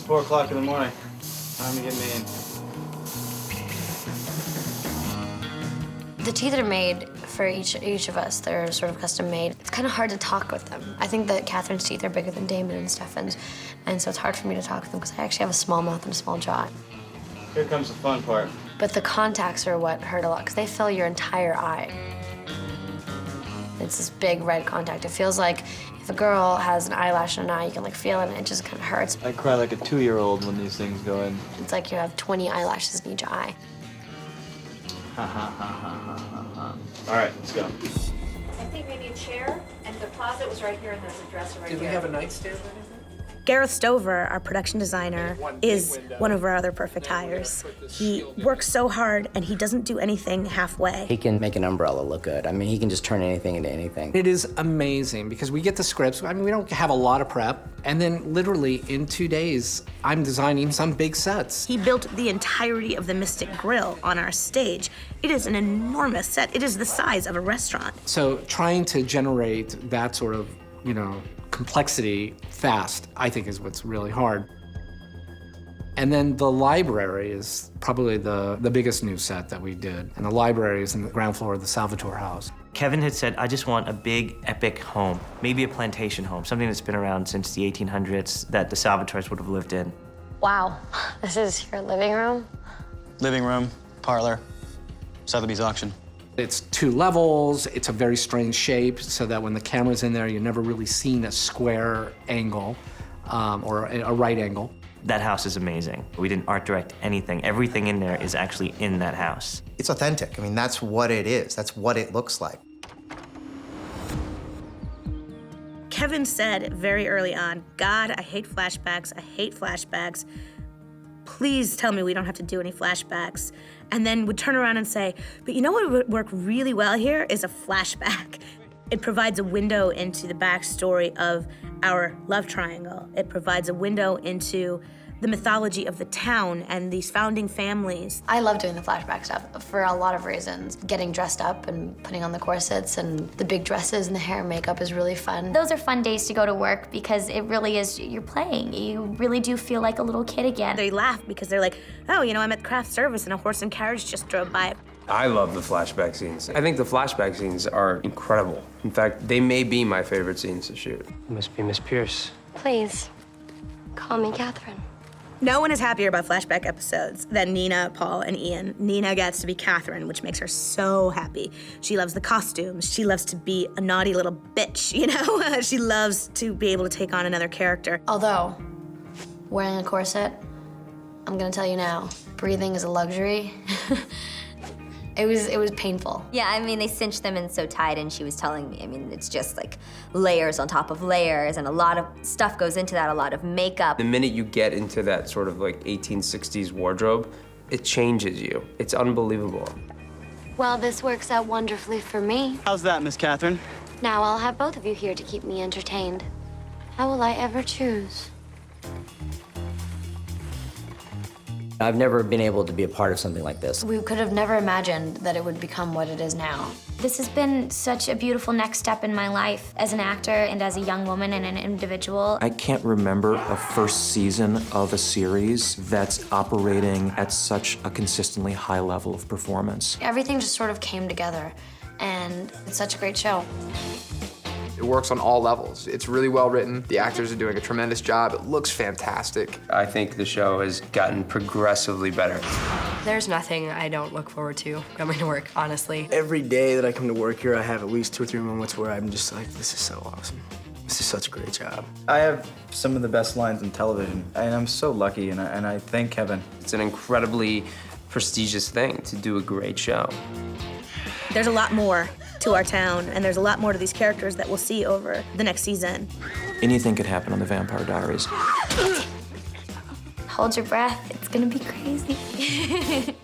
It's 4 o'clock in the morning. Time to get mean. The teeth are made for each of us. They're sort of custom made. It's kind of hard to talk with them. I think that Catherine's teeth are bigger than Damon and Stefan's, and so it's hard for me to talk with them because I actually have a small mouth and a small jaw. Here comes the fun part. But the contacts are what hurt a lot because they fill your entire eye. It's this big red contact. It feels like if a girl has an eyelash in an eye, you can like feel it and it just kind of hurts. I cry like a 2-year-old when these things go in. It's like you have 20 eyelashes in each eye. Ha ha ha ha ha ha ha. All right, let's go. I think maybe a chair, and the closet was right here, and there's a dresser right here. Did we have a nightstand or anything? Gareth Stover, our production designer, is one of our other perfect hires. He works so hard, and he doesn't do anything halfway. He can make an umbrella look good. I mean, he can just turn anything into anything. It is amazing because we get the scripts. I mean, we don't have a lot of prep. And then literally in 2 days, I'm designing some big sets. He built the entirety of the Mystic Grill on our stage. It is an enormous set. It is the size of a restaurant. So trying to generate that sort of, complexity fast, I think is what's really hard. And then the library is probably the biggest new set that we did. And the library is in the ground floor of the Salvatore House. Kevin had said, I just want a big, epic home, maybe a plantation home, something that's been around since the 1800s that the Salvatores would have lived in. Wow, this is your living room? Living room, parlor, Sotheby's auction. It's 2 levels, it's a very strange shape, so that when the camera's in there, you're never really seeing a square angle or a right angle. That house is amazing. We didn't art direct anything. Everything in there is actually in that house. It's authentic. I mean, that's what it is. That's what it looks like. Kevin said very early on, God, I hate flashbacks. I hate flashbacks. Please tell me we don't have to do any flashbacks. And then would turn around and say, but you know what would work really well here is a flashback. It provides a window into the backstory of our love triangle. It provides a window into the mythology of the town and these founding families. I love doing the flashback stuff for a lot of reasons. Getting dressed up and putting on the corsets and the big dresses and the hair and makeup is really fun. Those are fun days to go to work because it really is, you're playing. You really do feel like a little kid again. They laugh because they're like, oh, I'm at craft service and a horse and carriage just drove by. I love the flashback scenes. I think the flashback scenes are incredible. In fact, they may be my favorite scenes to shoot. You must be Miss Pierce. Please, call me Catherine. No one is happier about flashback episodes than Nina, Paul, and Ian. Nina gets to be Catherine, which makes her so happy. She loves the costumes. She loves to be a naughty little bitch, She loves to be able to take on another character. Although, wearing a corset, I'm gonna tell you now, breathing is a luxury. It was painful. Yeah, I mean, they cinched them in so tight, and she was telling me, it's just like layers on top of layers, and a lot of stuff goes into that, a lot of makeup. The minute you get into that sort of like 1860s wardrobe, it changes you. It's unbelievable. Well, this works out wonderfully for me. How's that, Miss Catherine? Now I'll have both of you here to keep me entertained. How will I ever choose? I've never been able to be a part of something like this. We could have never imagined that it would become what it is now. This has been such a beautiful next step in my life as an actor and as a young woman and an individual. I can't remember a first season of a series that's operating at such a consistently high level of performance. Everything just sort of came together, and it's such a great show. It works on all levels. It's really well written. The actors are doing a tremendous job. It looks fantastic. I think the show has gotten progressively better. There's nothing I don't look forward to coming to work, honestly. Every day that I come to work here, I have at least 2 or 3 moments where I'm just like, this is so awesome. This is such a great job. I have some of the best lines in television, and I'm so lucky, and I thank Kevin. It's an incredibly prestigious thing to do a great show. There's a lot more to our town, and there's a lot more to these characters that we'll see over the next season. Anything could happen on the Vampire Diaries. Hold your breath, it's gonna be crazy.